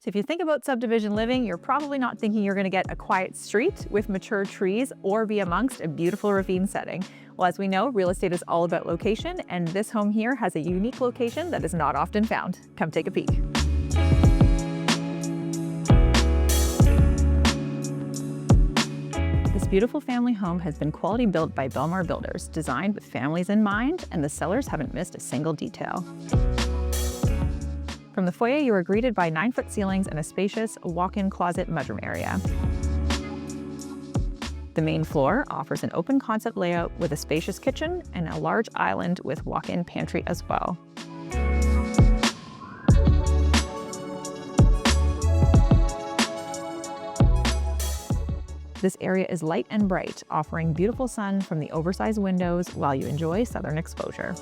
So if you think about subdivision living, you're probably not thinking you're going to get a quiet street with mature trees or be amongst a beautiful ravine setting. Well, as we know, real estate is all about location, and this home here has a unique location that is not often found. Come take a peek. This beautiful family home has been quality built by Belmar Builders, designed with families in mind, and the sellers haven't missed a single detail. From the foyer, you are greeted by 9-foot ceilings and a spacious walk-in closet mudroom area. The main floor offers an open concept layout with a spacious kitchen and a large island with walk-in pantry as well. This area is light and bright, offering beautiful sun from the oversized windows while you enjoy southern exposure.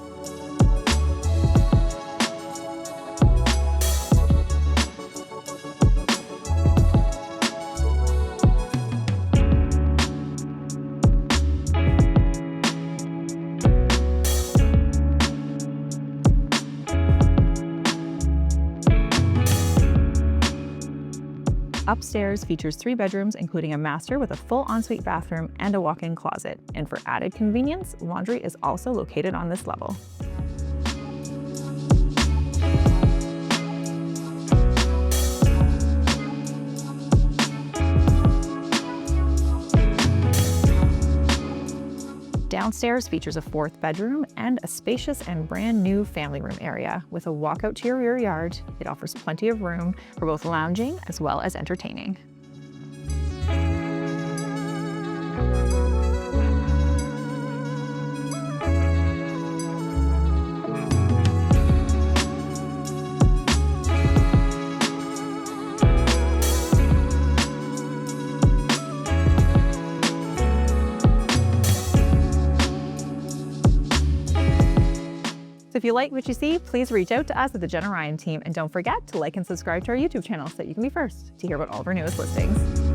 Upstairs features 3 bedrooms, including a master with a full ensuite bathroom and a walk-in closet. And for added convenience, laundry is also located on this level. Downstairs features a 4th bedroom and a spacious and brand new family room area. With a walkout to your rear yard, it offers plenty of room for both lounging as well as entertaining. So if you like what you see, please reach out to us at the Jenna Ryan team, and don't forget to like and subscribe to our YouTube channel so that you can be first to hear about all of our newest listings.